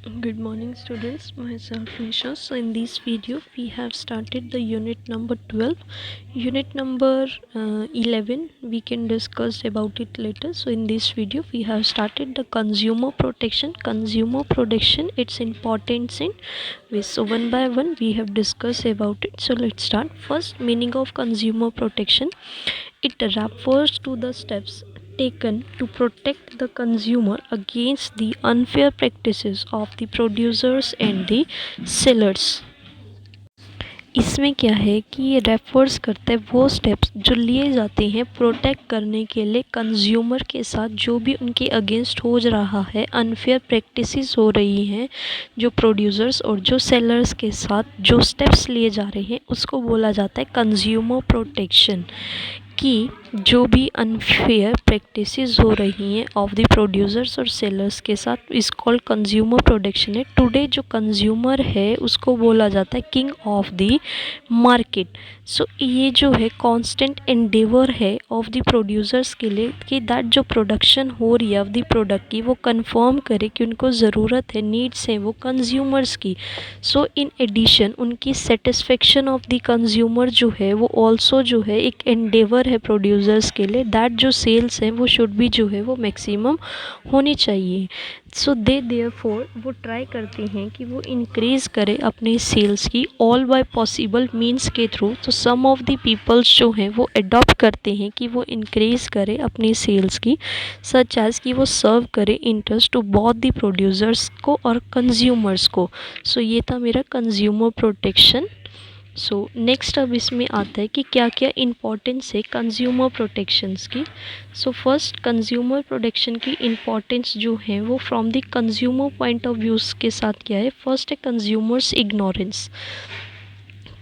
Good morning students, myself Nisha. So in this video we have started the unit number 12. Unit number 11 we can discuss about it later. So in this video we have started the consumer protection. Consumer protection, its importance in ways. So one by one we have discussed about it. So let's start. First, meaning of consumer protection. It refers to the steps taken to protect the consumer against the unfair practices of the producers and the sellers. इसमें क्या है कि ये refers करता है वो steps जो लिए जाते हैं प्रोटेक्ट करने के लिए कंज्यूमर के साथ जो भी उनके अगेंस्ट हो रहा है, अनफेयर प्रैक्टिसेस हो रही हैं जो प्रोड्यूसर्स और जो सेलर्स के साथ जो स्टेप्स लिए जा रहे हैं उसको बोला जाता है कंज्यूमर प्रोटेक्शन। कि जो भी अनफेयर प्रैक्टिसेस हो रही हैं ऑफ द प्रोड्यूसर्स और सेलर्स के साथ इस कॉल्ड कंज्यूमर प्रोटेक्शन है। टुडे जो कंज्यूमर है उसको बोला जाता है किंग ऑफ द मार्केट। सो ये जो है कांस्टेंट एंडेवर है ऑफ द प्रोड्यूसर्स के लिए कि दैट जो प्रोडक्शन हो रही है ऑफ द प्रोडक्ट की वो कंफर्म करे कि उनको ज़रूरत है, नीड्स हैं वो कंज्यूमर्स की। सो इन एडिशन उनकी सेटिस्फेक्शन ऑफ द कंज्यूमर जो है वो ऑल्सो जो है एक एंडेवर है प्रोड्यूसर्स के लिए दैट जो सेल्स हैं वो शुड भी जो है वो मैक्सिमम होनी चाहिए। सो दे देयरफॉर वो ट्राई करते हैं कि वो इंक्रीज़ करे अपने सेल्स की ऑल बाय पॉसिबल मीन्स के थ्रू। तो सम ऑफ द पीपल्स जो हैं वो अडॉप्ट करते हैं कि वो इंक्रीज़ करे अपनी सेल्स की, सच एज़ कि वो सर्व करे interest to both the producers को और कंज्यूमर्स को। सो ये था मेरा कंज्यूमर प्रोटेक्शन। सो नेक्स्ट अब इसमें आता है कि क्या क्या इम्पोर्टेंस है कंज्यूमर प्रोटेक्शंस की। सो फर्स्ट, कंज्यूमर प्रोटेक्शन की इम्पोर्टेंस जो है वो from the consumer point of views के साथ क्या है। फर्स्ट है कंज्यूमर्स इग्नोरेंस।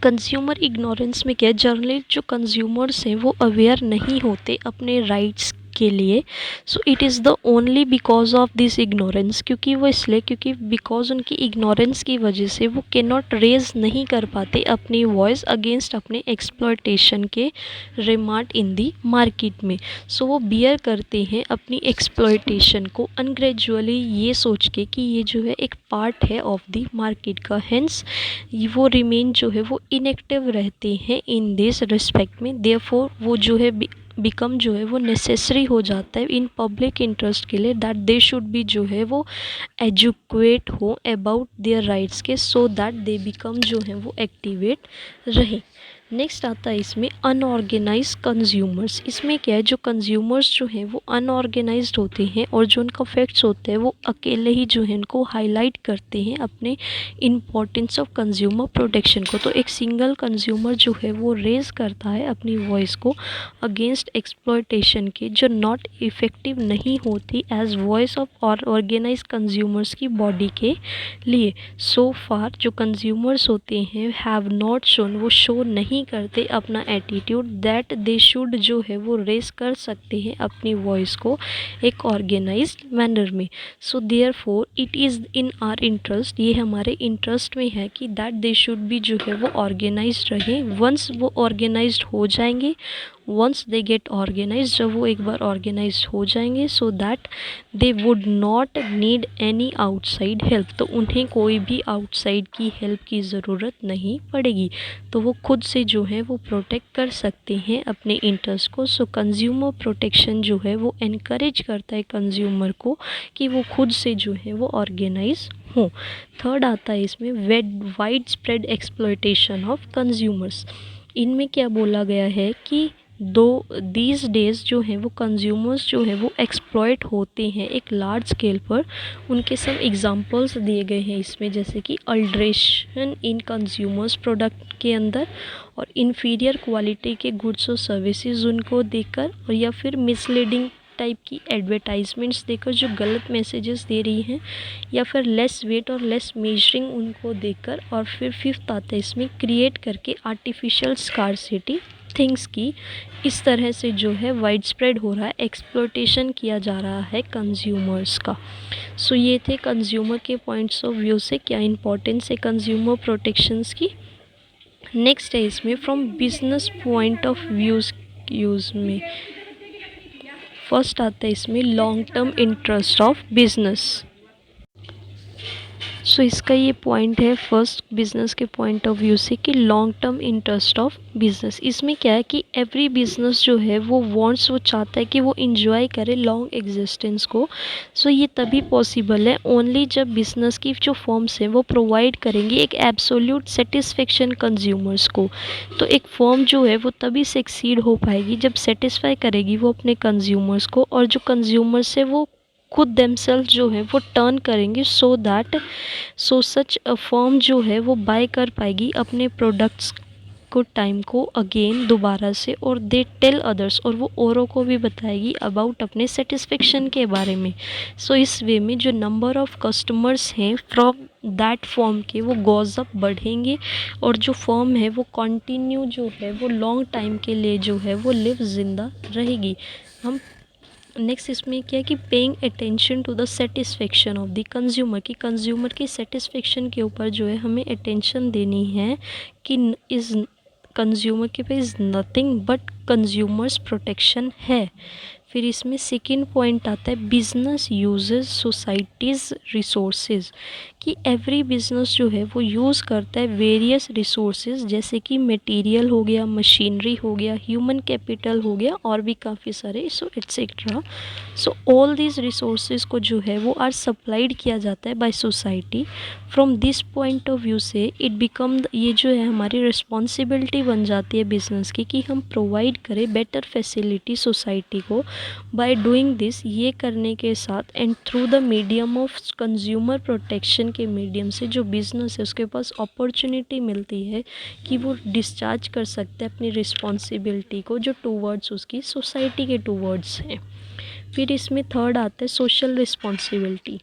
कंज्यूमर इग्नोरेंस में क्या है, जनरली जो कंज्यूमर्स हैं वो अवेयर नहीं होते अपने राइट्स के लिए। So it is the only because of this ignorance, क्योंकि वो इसलिए क्योंकि बिकॉज उनकी इग्नोरेंस की वजह से वो कैन नॉट रेज नहीं कर पाते अपनी वॉइस अगेंस्ट अपने एक्सप्लॉयटेशन के रिमार्क इन दी मार्केट में। सो वो बियर करते हैं अपनी एक्सप्लॉयटेशन को अनग्रेजुअली ये सोच के कि ये जो है एक पार्ट है ऑफ द मार्केट का। हेंस वो रिमेन जो है वो इनएक्टिव रहते हैं इन दिस रिस्पेक्ट में। देयरफॉर वो जो है बिकम जो है वो नेसेसरी हो जाता है इन पब्लिक इंटरेस्ट के लिए दैट दे शुड बी जो है वो एजुकेट हो अबाउट देयर राइट्स के, सो दैट दे बिकम जो है वो एक्टिवेट रहे। नेक्स्ट आता है इसमें अनऑर्गेनाइज कंज्यूमर्स। इसमें क्या है, जो कंज्यूमर्स जो हैं वो अनऑर्गेनाइज्ड होते हैं और जो उनका फैक्ट्स होते हैं वो अकेले ही जो है उनको हाईलाइट करते हैं अपने इम्पोर्टेंस ऑफ कंज्यूमर प्रोटेक्शन को। तो एक सिंगल कंज्यूमर जो है वो रेज करता है अपनी वॉइस को अगेंस्ट एक्सप्लॉयटेशन के जो नॉट इफ़ेक्टिव नहीं होती एज वॉइस ऑफ और ऑर्गेनाइज कंज्यूमर्स की बॉडी के लिए। सो फार जो कंज्यूमर्स होते हैं हैव नॉट शोन, वो शो नहीं करते अपना एटीट्यूड दैट दे शुड जो है वो रेस कर सकते हैं अपनी वॉइस को एक ऑर्गेनाइज्ड मैनर में। So therefore it is in are interest, ये हमारे इंटरेस्ट में है कि दैट दे शुड भी जो है वो ऑर्गेनाइज्ड रहे। वंस वो ऑर्गेनाइज्ड हो जाएंगे, वंस दे गेट ऑर्गेनाइज, जब वो एक बार ऑर्गेनाइज हो जाएंगे, so that they would not need any outside help, तो उन्हें कोई भी आउटसाइड की हेल्प की ज़रूरत नहीं पड़ेगी। तो वो खुद से जो है वो प्रोटेक्ट कर सकते हैं अपने इंटरेस्ट को। सो कंज्यूमर प्रोटेक्शन जो है वो इनकरेज करता है कंज्यूमर को कि वो खुद से जो है वो ऑर्गेनाइज हो। थर्ड आता है इसमें wide spread exploitation of consumers. इनमें क्या बोला गया है कि दो दीज डेज जो हैं वो कंज्यूमर्स जो हैं वो एक्सप्लॉयट होते हैं एक लार्ज स्केल पर। उनके सब एग्जांपल्स दिए गए हैं इसमें, जैसे कि अल्ट्रेशन इन कंज्यूमर्स प्रोडक्ट के अंदर और इन्फीरियर क्वालिटी के गुड्स और सर्विसेज उनको देकर, और या फिर मिसलीडिंग टाइप की एडवर्टाइजमेंट्स देकर जो गलत मैसेजेस दे रही हैं, या फिर लेस वेट और लेस मेजरिंग उनको देकर। और फिर फिफ्थ आता है इसमें क्रिएट करके आर्टिफिशियल स्कार्सिटी थिंग्स की, इस तरह से जो है वाइड स्प्रेड हो रहा है, एक्सप्लॉयटेशन किया जा रहा है कंज्यूमर्स का। सो ये थे कंज्यूमर के पॉइंट्स ऑफ व्यू से क्या इंपॉर्टेंस है कंज्यूमर प्रोटेक्शंस की। नेक्स्ट है इसमें from business point of use में फर्स्ट आता है इसमें long term interest of business. So इसका ये पॉइंट है फर्स्ट बिजनेस के पॉइंट ऑफ व्यू से कि long term interest of business. इसमें क्या है कि एवरी बिजनेस जो है वो वांट्स, वो चाहता है कि वो इंजॉय करे लॉन्ग एग्जिस्टेंस को। सो ये तभी पॉसिबल है ओनली जब बिजनेस की जो फर्म्स हैं वो प्रोवाइड करेंगी एक एब्सोल्यूट सेटिस्फेक्शन कंज्यूमर्स को। तो एक फर्म जो है वो तभी सक्सीड हो पाएगी जब सेटिस्फाई करेगी वो अपने कंज्यूमर्स को, और जो कंज्यूमर्स है वो खुद देमसेल्फ जो है वो टर्न करेंगे सो सच अ फर्म जो है वो बाय कर पाएगी अपने प्रोडक्ट्स को टाइम को अगेन दोबारा से, और दे टेल अदर्स, और वो औरों को भी बताएगी अबाउट अपने सेटिस्फेक्शन के बारे में। सो इस वे में जो नंबर ऑफ कस्टमर्स हैं फ्रॉम दैट फर्म के वो गोज अप बढ़ेंगे, और जो फर्म है वो कंटिन्यू जो है वो लॉन्ग टाइम के लिए जो है वो लिव जिंदा रहेगी। हम नेक्स्ट इसमें क्या है कि paying attention to the satisfaction of the consumer, कि कंज्यूमर की सेटिस्फेक्शन के ऊपर जो है हमें अटेंशन देनी है कि इज़ कंज्यूमर के पास नथिंग बट कंज्यूमर्स प्रोटेक्शन है। फिर इसमें सेकेंड पॉइंट आता है बिजनेस यूजेस सोसाइटीज़ रिसोर्सेज, कि एवरी बिजनेस जो है वो यूज़ करता है वेरियस रिसोर्सेज, जैसे कि मटेरियल हो गया, मशीनरी हो गया, ह्यूमन कैपिटल हो गया, और भी काफ़ी सारे so etcetera. So all these resources को जो है वो आर सप्लाइड किया जाता है by society. From this point of view से इट बिकम, ये जो है हमारी रिस्पॉन्सिबिलिटी बन जाती है बिजनेस की कि हम प्रोवाइड करें बेटर फैसिलिटी सोसाइटी को। बाय डूइंग दिस, ये करने के साथ and through the medium of consumer protection के मीडियम से जो बिज़नेस है उसके पास अपॉर्चुनिटी मिलती है कि वो डिस्चार्ज कर सकते हैं अपनी रिस्पॉन्सिबिलिटी को जो टूवर्ड्स उसकी सोसाइटी के टूवर्ड्स हैं। फिर इसमें थर्ड आता है social responsibility.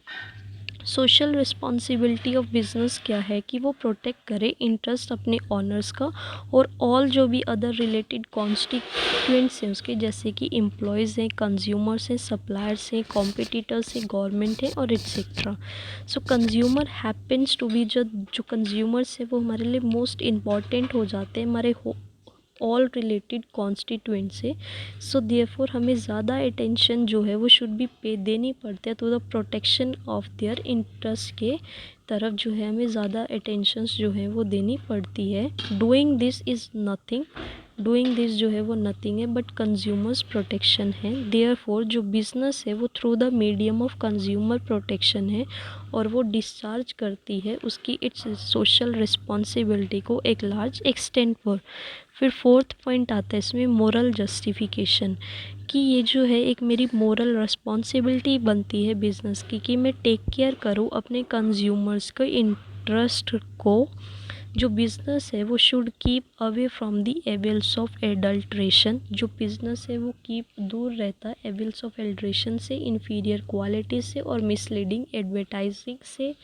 Social responsibility of business क्या है कि वो प्रोटेक्ट करे इंटरेस्ट अपने ऑनर्स का और ऑल जो भी अदर रिलेटेड कॉन्स्टिट्यूएंट्स हैं उसके, जैसे कि एम्प्लॉयज़ हैं, कंज्यूमर्स हैं, सप्लायर्स हैं, कॉम्पिटिटर्स हैं, गवर्नमेंट है और etcetera. So consumer happens to be, जो कंज्यूमर्स है वो हमारे लिए मोस्ट इम्पॉर्टेंट हो जाते हैं हमारे ऑल रिलेटेड कॉन्स्टिट्यूएंट से। सो देयरफॉर हमें ज़्यादा अटेंशन जो है वो शुड बी पे देनी पड़ती है to the protection of their interest के तरफ जो है हमें ज़्यादा अटेंशंस जो है वो देनी पड़ती है। Doing this is nothing, doing this जो है वो नथिंग है बट कंज्यूमर्स प्रोटेक्शन है। देयरफॉर जो बिज़नेस है वो through the medium of consumer protection है और वो डिस्चार्ज करती है उसकी इट्स सोशल रिस्पॉन्सिबिलिटी को एक लार्ज एक्सटेंट पर। फिर फोर्थ पॉइंट आता है इसमें मोरल जस्टिफिकेशन, कि ये जो है एक मेरी मोरल रिस्पॉन्सिबिलिटी बनती है बिज़नेस की कि मैं टेक केयर करूँ अपने कंज्यूमर्स के इंटरेस्ट को। जो बिज़नेस है वो should keep away from the evils of adulteration, जो बिज़नेस है वो कीप दूर रहता है एविल्स ऑफ एडल्ट्रेशन से, इन्फीरियर क्वालिटी से और मिसलीडिंग एडवर्टाइजिंग से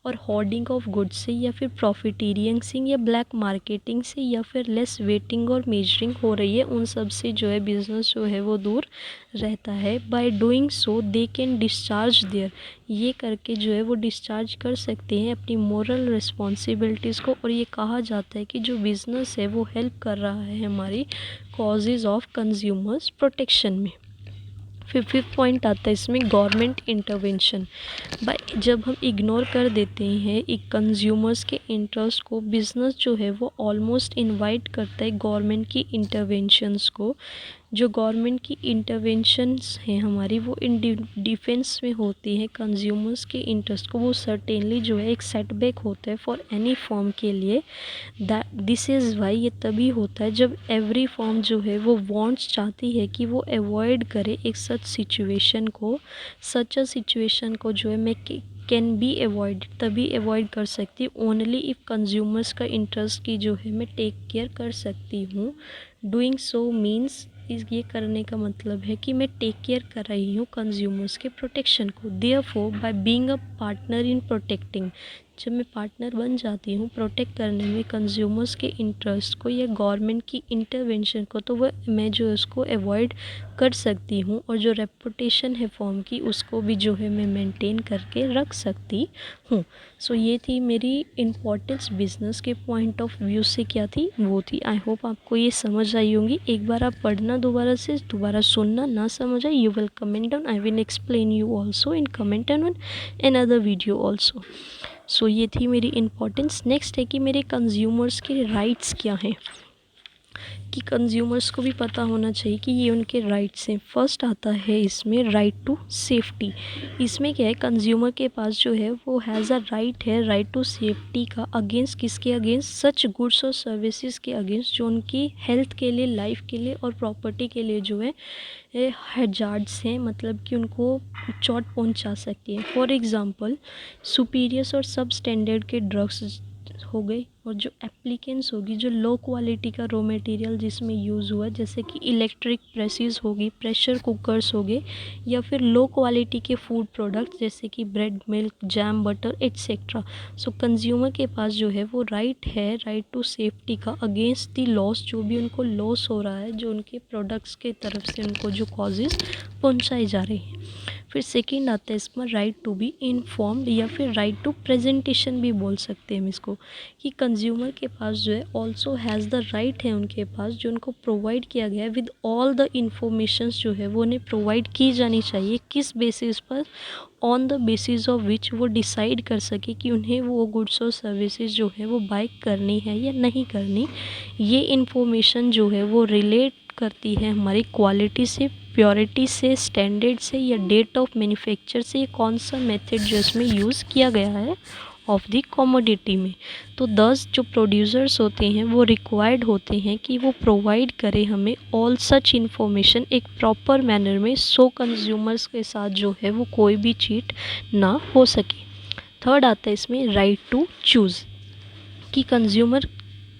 और होर्डिंग ऑफ गुड्स से या फिर प्रॉफिटेरियन से या ब्लैक मार्केटिंग से या फिर लेस वेटिंग और मेजरिंग हो रही है, उन सब से जो है बिज़नेस जो है वो दूर रहता है। By doing so they can discharge their, ये करके जो है वो डिस्चार्ज कर सकते हैं अपनी मोरल रिस्पॉन्सिबिलिटीज़ को। और ये कहा जाता है कि जो बिज़नेस है वो हेल्प कर रहा है हमारी कॉजेज़ ऑफ कंज्यूमर्स प्रोटेक्शन में। फिर फिफ्थ पॉइंट आता है इसमें गवर्नमेंट इंटरवेंशन। बाय जब हम इग्नोर कर देते हैं एक कंज्यूमर्स के इंटरेस्ट को, बिज़नेस जो है वो ऑलमोस्ट इनवाइट करता है गवर्नमेंट की इंटरवेंशंस को। जो गवर्नमेंट की इंटरवेंशंस हैं हमारी वो इन डिफेंस में होती हैं कंज्यूमर्स के इंटरेस्ट को, वो सर्टेनली जो है एक सेटबैक होता है फॉर एनी फॉर्म के लिए। दैट दिस इज़ वाई, ये तभी होता है जब एवरी फॉर्म जो है वो वांट्स चाहती है कि वो अवॉइड करे एक सच सिचुएशन को। सच अ सिचुएशन को जो है मैं कैन बी अवॉइड, तभी अवॉइड कर सकती हूँ ओनली इफ़ कंज्यूमर्स का इंटरेस्ट की जो है मैं टेक केयर कर सकती हूँ। डूइंग सो मीन्स, ये करने का मतलब है कि मैं टेक केयर कर रही हूँ कंज्यूमर्स के प्रोटेक्शन को। Therefore by being a partner in protecting, जब मैं पार्टनर बन जाती हूँ प्रोटेक्ट करने में कंज्यूमर्स के इंटरेस्ट को या गवर्नमेंट की इंटरवेंशन को, तो वह मैं जो है उसको अवॉइड कर सकती हूँ और जो रेपुटेशन है फॉर्म की उसको भी जो है मैं मेंटेन करके रख सकती हूँ। सो ये थी मेरी इम्पोर्टेंस बिजनेस के पॉइंट ऑफ व्यू से क्या थी वो थी। आई होप आपको ये समझ आई होंगी। एक बार आप पढ़ना दोबारा से, दोबारा सुनना, ना समझ आए you will comment down, I will explain you also in comment and another video also. So ये थी मेरी इम्पोर्टेंस। नेक्स्ट है कि मेरे कंज्यूमर्स के राइट्स क्या हैं, कि कंज्यूमर्स को भी पता होना चाहिए कि ये उनके राइट्स हैं। फर्स्ट आता है इसमें राइट टू सेफ्टी। इसमें क्या है, कंज्यूमर के पास जो है वो हैज़ अ राइट है, राइट टू सेफ्टी का। अगेंस्ट किसके अगेंस्ट, सच गुड्स और सर्विसेज के अगेंस्ट जो उनकी हेल्थ के लिए, लाइफ के लिए और प्रॉपर्टी के लिए जो है हैजार्ड्स हैं, मतलब कि उनको चोट पहुंचा सकती है। फॉर एग्ज़ाम्पल सुपीरियर्स और सब स्टैंडर्ड के ड्रग्स हो गए, और जो एप्लीकेंट्स होगी, जो लो क्वालिटी का रॉ मटेरियल जिसमें यूज़ हुआ, जैसे कि इलेक्ट्रिक प्रेसेस होगी, प्रेशर कुकर्स हो गए, या फिर लो क्वालिटी के फूड प्रोडक्ट्स जैसे कि bread, milk, jam, butter etcetera. So consumer के पास जो है वो राइट है, राइट टू सेफ्टी का, अगेंस्ट दी लॉस, जो भी उनको लॉस हो रहा है, जो उनके प्रोडक्ट्स के तरफ से उनको जो कॉजेज़ पहुँचाए जा रहे हैं। फिर सेकंड आता है इसमें राइट टू बी इन्फॉर्म्ड, या फिर राइट टू प्रेजेंटेशन भी बोल सकते हैं हम इसको, कि कंज्यूमर के पास जो है ऑल्सो हैज़ द राइट है उनके पास, जो उनको प्रोवाइड किया गया है विद ऑल द इंफॉर्मेशंस जो है वो उन्हें प्रोवाइड की जानी चाहिए। किस बेसिस पर, on the basis of which वो डिसाइड कर सके कि उन्हें वो गुड्स और सर्विसेज जो है वो बाय करनी है या नहीं करनी। ये इन्फॉर्मेशन जो है वो रिलेट करती है हमारी क्वालिटी से, प्योरिटी से, स्टैंडर्ड से, या डेट ऑफ मैन्युफैक्चर से, कौन सा मेथड जो इसमें यूज़ किया गया है ऑफ द कमोडिटी में। तो 10 जो प्रोड्यूसर्स होते हैं वो रिक्वायर्ड होते हैं कि वो प्रोवाइड करें हमें ऑल सच इन्फॉर्मेशन एक प्रॉपर मैनर में, सो कंज्यूमर्स के साथ जो है वो कोई भी चीट ना हो सके। थर्ड आता है इसमें राइट टू चूज़, कि कंज्यूमर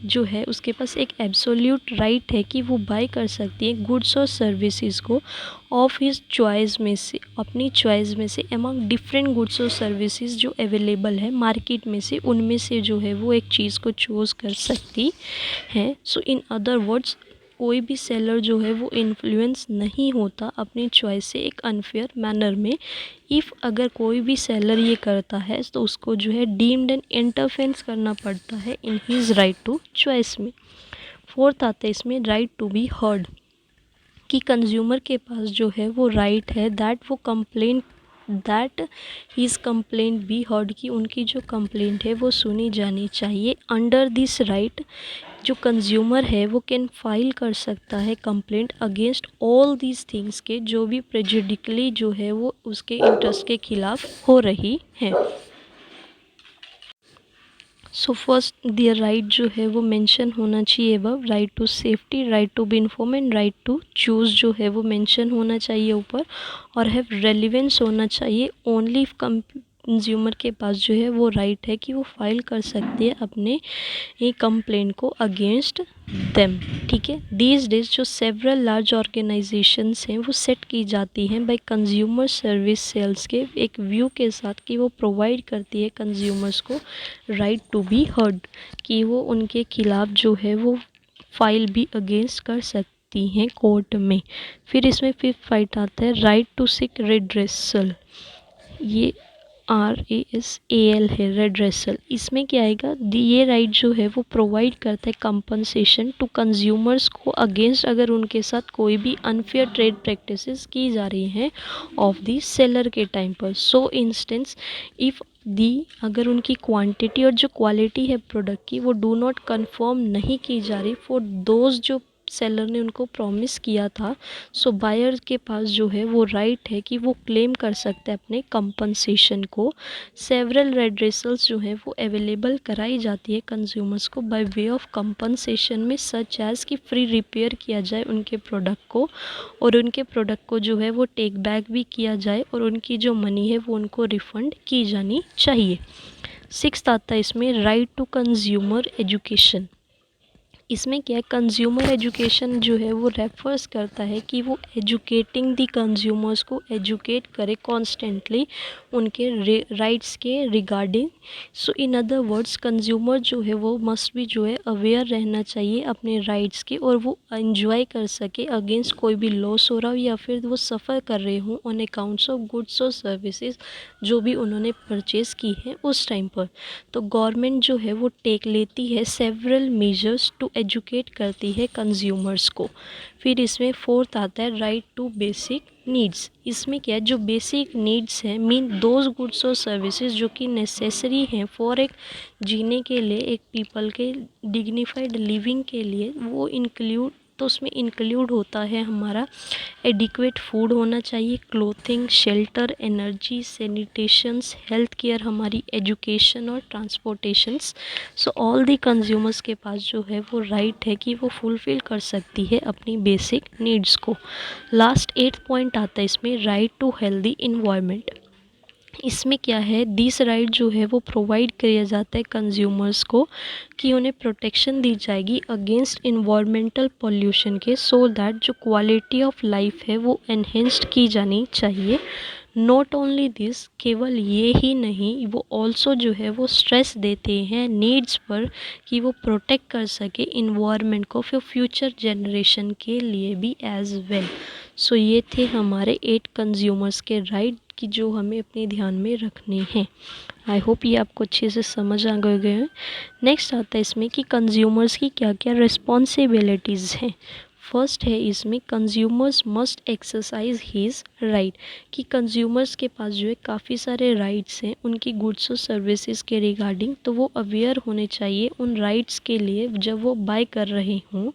जो है उसके पास एक एब्सोल्यूट राइट है कि वो बाय कर सकती है गुड्स और सर्विसेज को ऑफ हिज चॉइस में से, अपनी चॉइस में से, अमंग डिफरेंट गुड्स और सर्विसेज जो अवेलेबल है मार्केट में से, उनमें से जो है वो एक चीज़ को चूज़ कर सकती है। सो इन अदर वर्ड्स, कोई भी सेलर जो है वो इन्फ्लुएंस नहीं होता अपनी चॉइस से एक अनफेयर मैनर में। इफ़ अगर कोई भी सेलर ये करता है तो उसको जो है डीम्ड एंड इंटरफेरेंस करना पड़ता है in his right to choice में। फोर्थ आता है इसमें राइट टू बी हर्ड, कि कंज्यूमर के पास जो है वो राइट है दैट वो complaint, that his complaint be heard, की उनकी जो कंप्लेंट है वो सुनी जानी चाहिए। अंडर दिस राइट जो कंज्यूमर है वो कैन फाइल कर सकता है complaint against all these things के, जो भी प्रेजुडिकली जो है वो उसके इंटरेस्ट के खिलाफ हो रही है। सो फर्स्ट दियर राइट जो है वो मेंशन होना चाहिए above, right to safety, right to be inform and right to choose जो है वो मेंशन होना चाहिए ऊपर, और हैव रेलिवेंस होना चाहिए ओनली इफ कंज्यूमर के पास जो है वो राइट है कि वो फाइल कर सकते हैं अपने ये कंप्लेंट को अगेंस्ट देम। ठीक है, दीज डेज जो सेवरल लार्ज ऑर्गेनाइजेशंस हैं वो सेट की जाती हैं बाय कंज्यूमर सर्विस सेल्स के एक व्यू के साथ, कि वो प्रोवाइड करती है कंज्यूमर्स को राइट टू बी हर्ड, कि वो उनके खिलाफ जो है वो फाइल भी अगेंस्ट कर सकती हैं कोर्ट में। फिर इसमें फिफ्थ फाइट आता है राइट टू सिक रेड्रेसल, ये RASAL है, रेड्रेसल। इसमें क्या आएगा, ये राइट जो है वो प्रोवाइड करता है कंपनसेशन टू कंज्यूमर्स को अगेंस्ट अगर उनके साथ कोई भी अनफेयर ट्रेड प्रैक्टिसेस की जा रही हैं ऑफ दी सेलर के टाइम पर। सो इंस्टेंस इफ़ दी, अगर उनकी क्वांटिटी और जो क्वालिटी है प्रोडक्ट की वो डू नॉट कंफर्म नहीं की जा रही फॉर दोज जो सेलर ने उनको प्रॉमिस किया था, सो बायर के पास जो है वो राइट है कि वो क्लेम कर सकते हैं अपने कंपनसेशन को। सेवरल रेड्रेसल्स जो है वो अवेलेबल कराई जाती है कंज्यूमर्स को बाय वे ऑफ कंपनसेशन में, सच एज़ कि फ्री रिपेयर किया जाए उनके प्रोडक्ट को, और उनके प्रोडक्ट को जो है वो टेक बैक भी किया जाए, और उनकी जो मनी है वो उनको रिफ़ंड की जानी चाहिए। सिक्स्थ आता है इसमें राइट टू कंज्यूमर एजुकेशन। इसमें क्या है, कंज्यूमर एजुकेशन जो है वो रेफर्स करता है कि वो एजुकेटिंग दी कंज्यूमर्स को एजुकेट करे कॉन्स्टेंटली उनके राइट्स के regarding. So in other words consumer जो है वो मस्ट भी जो है अवेयर रहना चाहिए अपने राइट्स के, और वो एंजॉय कर सके अगेंस्ट कोई भी लॉस हो रहा हो या फिर वो सफ़र कर रहे हों ऑन अकाउंट्स ऑफ गुड्स और सर्विसेज जो भी उन्होंने परचेज़ की है उस टाइम पर। तो गवर्नमेंट जो है वो टेक लेती है सेवरल मेजर्स टू एजुकेट करती है कंज्यूमर्स को। फिर इसमें फोर्थ आता है राइट टू बेसिक नीड्स। इसमें क्या है, जो बेसिक नीड्स हैं मीन दोज गुड्स और सर्विसेज जो कि नेसेसरी हैं फॉर एक जीने के लिए, एक पीपल के डिग्निफाइड लिविंग के लिए, वो इंक्लूड, तो उसमें इंक्लूड होता है हमारा एडिक्वेट फूड होना चाहिए, clothing, shelter, energy, sanitations, health care, हमारी एजुकेशन और transportations. So all the consumers के पास जो है वो राइट है कि वो फुलफ़िल कर सकती है अपनी बेसिक नीड्स को। लास्ट 8th पॉइंट आता है इसमें राइट टू हेल्दी इन्वायरमेंट। इसमें क्या है, दिस राइट जो है वो प्रोवाइड किया जाता है कंज्यूमर्स को कि उन्हें प्रोटेक्शन दी जाएगी अगेंस्ट इन्वायरमेंटल पोल्यूशन के, सो दैट जो क्वालिटी ऑफ लाइफ है वो एनहेंस्ड की जानी चाहिए। नॉट ओनली दिस, केवल ये ही नहीं, वो ऑल्सो जो है वो स्ट्रेस देते हैं नीड्स पर कि वो प्रोटेक्ट कर सके इन्वायरमेंट को फिर फ्यूचर जनरेशन के लिए भी एज वेल। सो ये थे हमारे 8 कंज्यूमर्स के राइट कि जो हमें अपने ध्यान में रखने हैं। आई होप ये आपको अच्छे से समझ आ गए हैं। नेक्स्ट आता है इसमें कि कंज्यूमर्स की क्या क्या रिस्पॉन्सिबिलिटीज़ हैं। फर्स्ट है इसमें consumers must exercise his right, कि कंज्यूमर्स के पास जो है काफ़ी सारे राइट्स हैं उनकी गुड्स और सर्विसेज के रिगार्डिंग, तो वो अवेयर होने चाहिए उन राइट्स के लिए जब वो बाय कर रहे हों।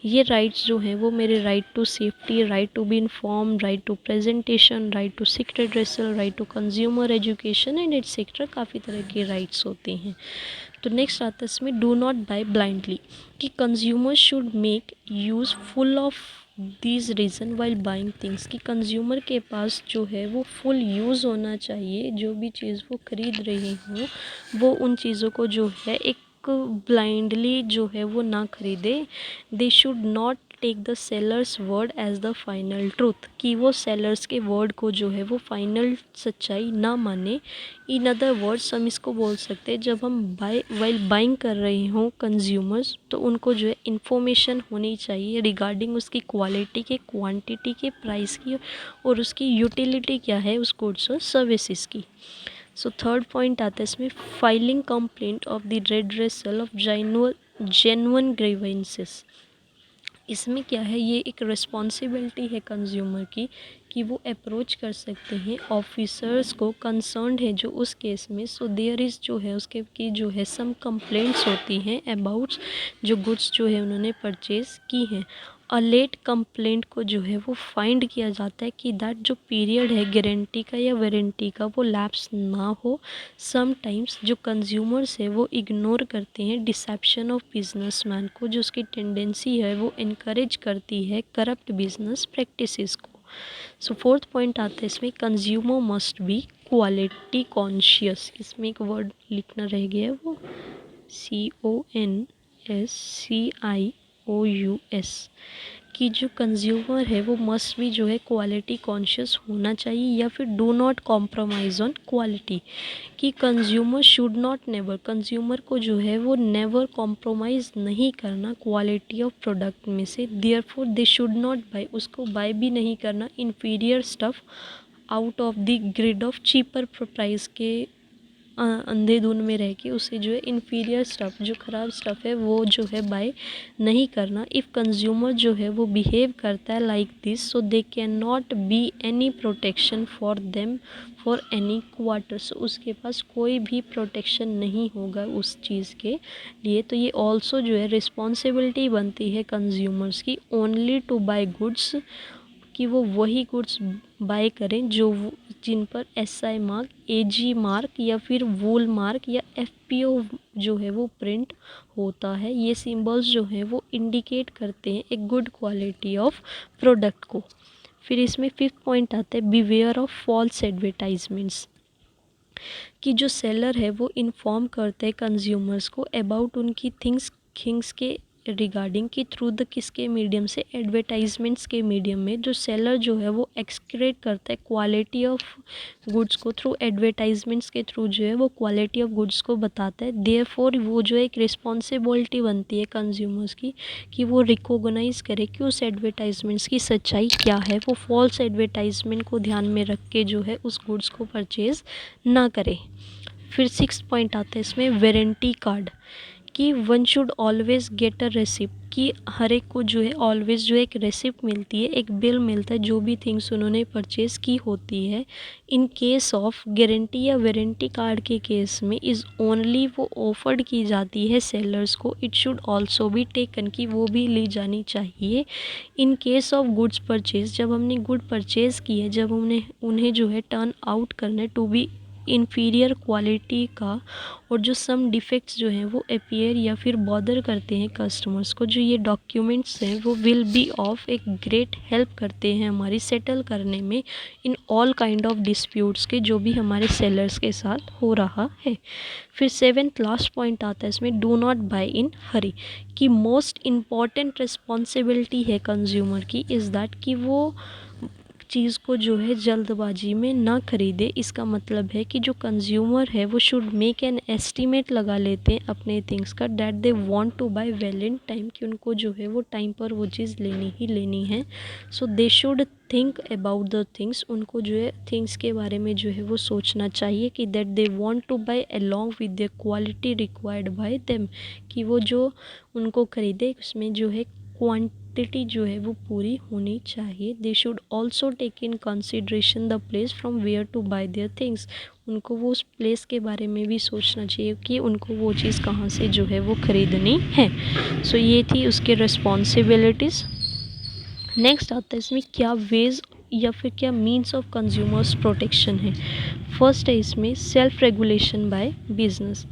ये राइट्स जो हैं वो मेरे right to safety, right to be inform, right to presentation, right to seek redressal, right to consumer education and etcetera, काफ़ी तरह के राइट्स होते हैं। तो नेक्स्ट आता है इसमें डू नॉट बाय ब्लाइंडली, कि consumer should make use full of these reason while buying things, कि कंज्यूमर के पास जो है वो फुल यूज़ होना चाहिए, जो भी चीज़ वो खरीद रहे हों वो उन चीज़ों को जो है एक ब्लाइंडली जो है वो ना खरीदे। They should not take the seller's word as the final truth, कि वो सेलर्स के वर्ड को जो है वो फाइनल सच्चाई ना माने। इन अदर वर्ड्स हम इसको बोल सकते हैं, जब हम वाइल बाइंग कर रहे हों कंज्यूमर्स, तो उनको जो है इन्फॉर्मेशन होनी चाहिए रिगार्डिंग उसकी क्वालिटी के, क्वांटिटी के, प्राइस की और उसकी यूटिलिटी क्या है उस गुड्स और सर्विसेज की। सो थर्ड पॉइंट आता है इसमें filing complaint of the redressal of genuine grievances. इसमें क्या है, ये एक रिस्पॉन्सिबिलिटी है कंज्यूमर की कि वो अप्रोच कर सकते हैं ऑफिसर्स को कंसर्न्ड है जो उस केस में। सो देयर इज़ जो है उसके की जो है सम कंप्लेंट्स होती हैं अबाउट जो गुड्स जो है उन्होंने परचेज़ की हैं। लेट कंप्लेंट को जो है वो फाइंड किया जाता है कि दैट जो पीरियड है गारंटी का या वारंटी का वो लैप्स ना हो। समटाइम्स जो कंज्यूमर्स है वो इग्नोर करते हैं डिसेप्शन ऑफ बिजनेसमैन को, जो उसकी टेंडेंसी है वो इनकरेज करती है करप्ट बिजनेस प्रैक्टिसेस को। सो फोर्थ पॉइंट आता है इसमें consumer must be quality conscious. इसमें एक वर्ड लिखना रह गया है, वो CONSCIOUS, कि जो कंज्यूमर है वो मस्ट भी जो है क्वालिटी कॉन्शियस होना चाहिए या फिर do not compromise on quality, कि consumer should not never, consumer को जो है वो नेवर कॉम्प्रोमाइज़ नहीं करना क्वालिटी ऑफ प्रोडक्ट में से। Therefore they should not buy, उसको बाय भी नहीं करना inferior stuff out of the grid of cheaper price के अंधेधुन में रह के उसे जो है इन्फीरियर स्टफ़, जो ख़राब स्टफ़ है वो जो है बाय नहीं करना। इफ़ कंज्यूमर जो है वो बिहेव करता है like this, so they can not be any protection for them for any quarters, उसके पास कोई भी प्रोटेक्शन नहीं होगा उस चीज़ के लिए। तो ये ऑल्सो जो है रिस्पॉन्सिबिलिटी बनती है कंज्यूमर्स की ओनली टू बाय गुड्स, कि वो वही गुड्स बाय करें जो जिन पर SI मार्क, AG मार्क या फिर वूल मार्क या FPO जो है वो प्रिंट होता है। ये सिंबल्स जो हैं वो इंडिकेट करते हैं एक गुड क्वालिटी ऑफ प्रोडक्ट को। फिर इसमें फिफ्थ पॉइंट आता है बिवेयर ऑफ फॉल्स एडवर्टाइजमेंट्स, कि जो सेलर है वो इन्फॉर्म करते हैं कंज्यूमर्स को अबाउट उनकी थिंग्स के रिगार्डिंग, कि थ्रू द किसके मीडियम से, एडवर्टाइजमेंट्स के मीडियम में जो सेलर जो है वो एक्सक्रेट करता है क्वालिटी ऑफ गुड्स को थ्रू एडवर्टाइजमेंट्स के थ्रू जो है वो क्वालिटी ऑफ गुड्स को बताता है। देयरफॉर वो जो एक रिस्पॉन्सिबिलिटी बनती है कंज्यूमर्स की कि वो रिकॉग्नाइज़ करे कि उस एडवर्टाइजमेंट्स की सच्चाई क्या है, वो फॉल्स एडवर्टाइजमेंट को ध्यान में रख के जो है उस गुड्स को परचेज़ ना करे। फिर सिक्स पॉइंट आता है इसमें वारंटी कार्ड, कि one should always get a receipt, कि हर एक को जो है ऑलवेज जो एक रेसिप्ट मिलती है, एक बिल मिलता है जो भी थिंग्स उन्होंने परचेज़ की होती है। इन केस ऑफ गारंटी या वारंटी कार्ड के केस में इज़ ओनली वो ऑफर्ड की जाती है सेलर्स को, it should also be taken, कि वो भी ली जानी चाहिए। In case of goods purchase, जब हमने गुड परचेज़ की है, जब उन्हें जो है टर्न आउट करना है टू बी इन्फीरियर क्वालिटी का, और जो सम डिफेक्ट्स जो हैं वो अपीयर या फिर बॉदर करते हैं कस्टमर्स को, जो ये डॉक्यूमेंट्स हैं वो विल बी ऑफ एक ग्रेट हेल्प करते हैं हमारी सेटल करने में in all kind of disputes के जो भी हमारे सेलर्स के साथ हो रहा है। फिर 7th लास्ट पॉइंट आता है इसमें, डू नॉट बाय इन हरी, कि मोस्ट इम्पॉर्टेंट रिस्पॉन्सिबिलिटी है कंज्यूमर की इज़ दैट कि वो चीज़ को जो है जल्दबाजी में ना ख़रीदे। इसका मतलब है कि जो कंज्यूमर है वो शुड मेक एन एस्टीमेट लगा लेते हैं अपने थिंग्स का, that they want to buy well in time, कि उनको जो है वो टाइम पर वो चीज़ लेनी ही लेनी है। So they should think about the things, उनको जो है थिंग्स के बारे में जो है वो सोचना चाहिए कि that they want to buy along with the quality required by them, कि वो जो उनको ख़रीदे उसमें जो है क्वांटिटी जो है वो पूरी होनी चाहिए। They should also take in consideration the place from where to buy their things, उनको वो उस प्लेस के बारे में भी सोचना चाहिए कि उनको वो चीज़ कहाँ से जो है वो ख़रीदनी है। सो ये थी उसके रिस्पॉन्सिबिलिटीज़। नेक्स्ट आता है इसमें क्या वेज या फिर क्या मीन्स ऑफ कंज्यूमर्स प्रोटेक्शन है। फर्स्ट है इसमें सेल्फ रेगुलेशन बाय बिजनेस,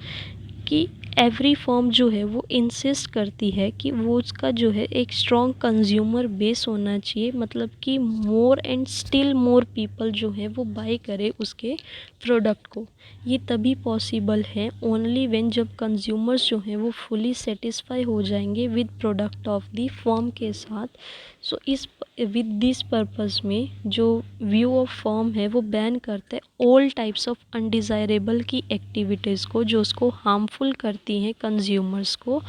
कि एवरी फर्म जो है वो इंसिस्ट करती है कि वो उसका जो है एक स्ट्रॉन्ग कंज्यूमर बेस होना चाहिए, मतलब कि more and still more people जो है वो बाय करे उसके प्रोडक्ट को। ये तभी पॉसिबल है ओनली व्हेन, जब कंज्यूमर्स जो हैं वो फुली सेटिस्फाई हो जाएंगे with product of the firm के साथ। सो इस विद दिस पर्पस में जो व्यू ऑफ फर्म है वो बैन करता है ऑल टाइप्स ऑफ अनडिज़ायरेबल की एक्टिविटीज़ को जो उसको हार्मफुल करती हैं कंज्यूमर्स को।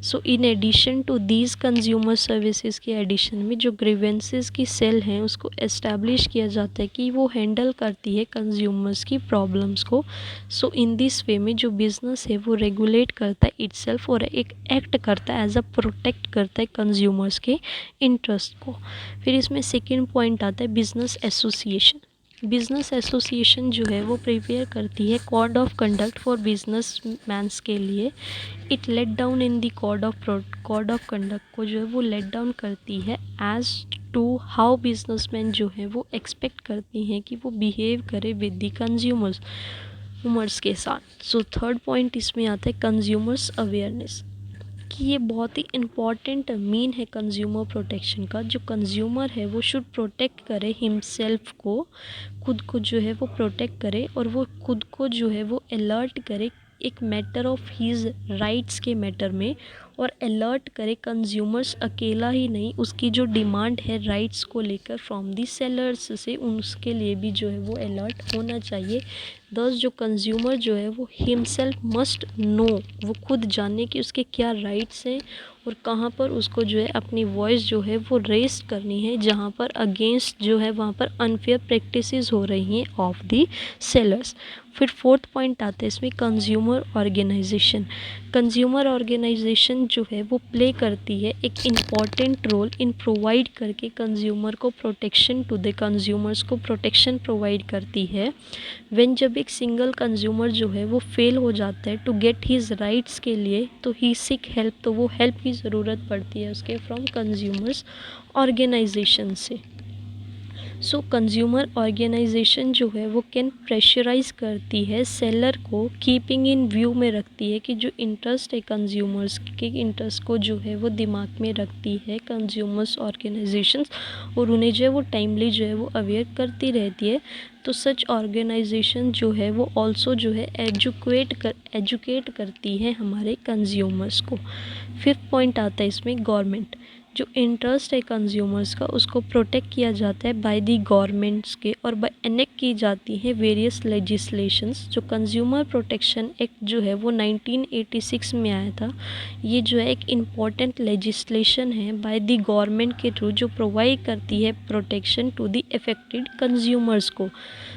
So in addition to these consumer services के एडिशन में जो ग्रीवेंसेस की सेल हैं उसको एस्टैब्लिश किया जाता है कि वो हैंडल करती है कंज्यूमर्स की प्रॉब्लम्स को। सो इन दिस वे में जो बिज़नेस है वो रेगुलेट करता है इटसेल्फ और एक एक्ट करता है एज अ प्रोटेक्ट करता है कंज्यूमर्स के इंटरेस्ट को। फिर इसमें सेकेंड पॉइंट आता है बिज़नेस एसोसिएशन। बिज़नेस एसोसिएशन जो है वो प्रिपेयर करती है code of conduct for business mans के लिए। It laid down in the code of conduct को जो है वो लेट डाउन करती है एज टू हाउ बिजनेसमैन जो है वो एक्सपेक्ट करती हैं कि वो बिहेव करे विद दी कंज्यूमर्स के साथ। सो थर्ड पॉइंट इसमें आता है कंज्यूमर्स अवेयरनेस, कि ये बहुत ही इम्पॉर्टेंट मीन है कंज्यूमर प्रोटेक्शन का। जो कंज्यूमर है वो शुड प्रोटेक्ट करे हिमसेल्फ को, खुद को जो है वो प्रोटेक्ट करे और वो खुद को जो है वो अलर्ट करे एक मैटर ऑफ हीज़ राइट्स के मैटर में, और अलर्ट करे कंज्यूमर्स अकेला ही नहीं, उसकी जो डिमांड है राइट्स को लेकर फ्रॉम दी सेलर्स से, उसके लिए भी जो है वो अलर्ट होना चाहिए। दस जो कंज्यूमर जो है वो हिमसेल्फ मस्ट नो, वो खुद जाने कि उसके क्या राइट्स हैं और कहाँ पर उसको जो है अपनी वॉइस जो है वो रेज करनी है, जहाँ पर अगेंस्ट जो है वहाँ पर अनफेयर प्रैक्टिसेस हो रही हैं ऑफ दी सेलर्स। फिर फोर्थ पॉइंट आता है इसमें कंज्यूमर ऑर्गेनाइजेशन। कंज्यूमर ऑर्गेनाइजेशन जो है वो प्ले करती है एक इम्पॉर्टेंट रोल इन प्रोवाइड करके कंज्यूमर को प्रोटेक्शन टू द कंज्यूमर्स को प्रोटेक्शन प्रोवाइड करती है। व्हेन जब एक सिंगल कंज्यूमर जो है वो फेल हो जाता है टू गेट हीज़ राइट्स के लिए, तो ही सीक हेल्प, तो वो हेल्प की ज़रूरत पड़ती है उसके फ्रॉम कंज्यूमर्स ऑर्गेनाइजेशन से। सो कंज्यूमर ऑर्गेनाइजेशन जो है वो कैन प्रेशराइज करती है सेलर को, कीपिंग इन व्यू में रखती है कि जो इंटरेस्ट है कंज्यूमर्स के इंटरेस्ट को जो है वो दिमाग में रखती है कंज्यूमर्स ऑर्गेनाइजेशंस, और उन्हें जो है वो टाइमली जो है वो अवेयर करती रहती है। तो सच ऑर्गेनाइजेशन जो है वो ऑल्सो जो है एजुकेट करती है हमारे कंज्यूमर्स को। फिफ्थ पॉइंट आता है इसमें गवर्नमेंट, जो इंटरेस्ट है कंज्यूमर्स का उसको प्रोटेक्ट किया जाता है बाय दी गवर्नमेंट्स के और बाय एनेक्ट की जाती है वेरियस लेजिस्लेशंस। जो कंज्यूमर प्रोटेक्शन एक्ट जो है वो 1986 में आया था। ये जो है एक इम्पॉर्टेंट लेजिस्लेशन है बाय दी गवर्नमेंट के थ्रू जो प्रोवाइड करती है protection to the affected consumers को।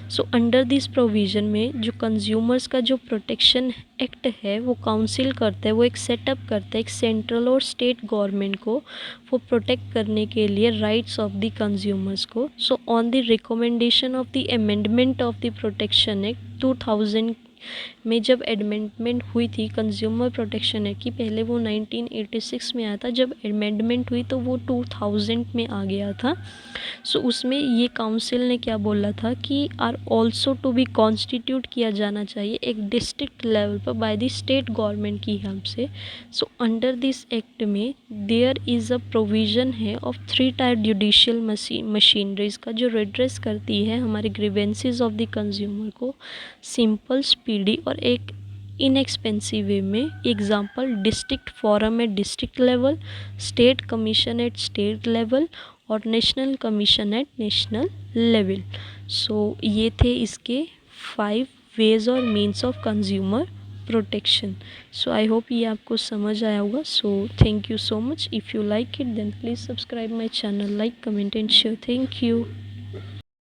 सो अंडर दिस प्रोविज़न में जो कंज्यूमर्स का जो प्रोटेक्शन एक्ट है वो काउंसिल करता है, वो एक सेटअप करता है एक सेंट्रल और स्टेट गवर्नमेंट को वो प्रोटेक्ट करने के लिए राइट्स ऑफ द कंज्यूमर्स को। So on the recommendation of the amendment of the protection act 2000 में जब अमेंडमेंट हुई थी कंज्यूमर प्रोटेक्शन एक्ट की, पहले वो 1986 में आया था, जब अमेंडमेंट हुई तो वो 2000 में आ गया था। सो उसमें ये काउंसिल ने क्या बोला था कि are also to be constitute किया जाना चाहिए एक डिस्ट्रिक्ट लेवल पर बाय द स्टेट गवर्नमेंट की हेल्प से। सो अंडर दिस एक्ट में देयर इज़ अ प्रोविज़न है ऑफ 3 टायर जुडिशियल मशीनरीज का जो रिड्रेस करती है हमारे ग्रीवेंसेस ऑफ द कंज्यूमर को सिंपल, स्पीडी और एक इनएक्सपेंसिव वे में। Example district forum at district level, state commission at state level और national commission at national level. So ये थे इसके 5 वेज और means of consumer protection. So I hope ये आपको समझ आया होगा। So thank you so much. If you like it then please subscribe my channel, like, comment and share. Thank you.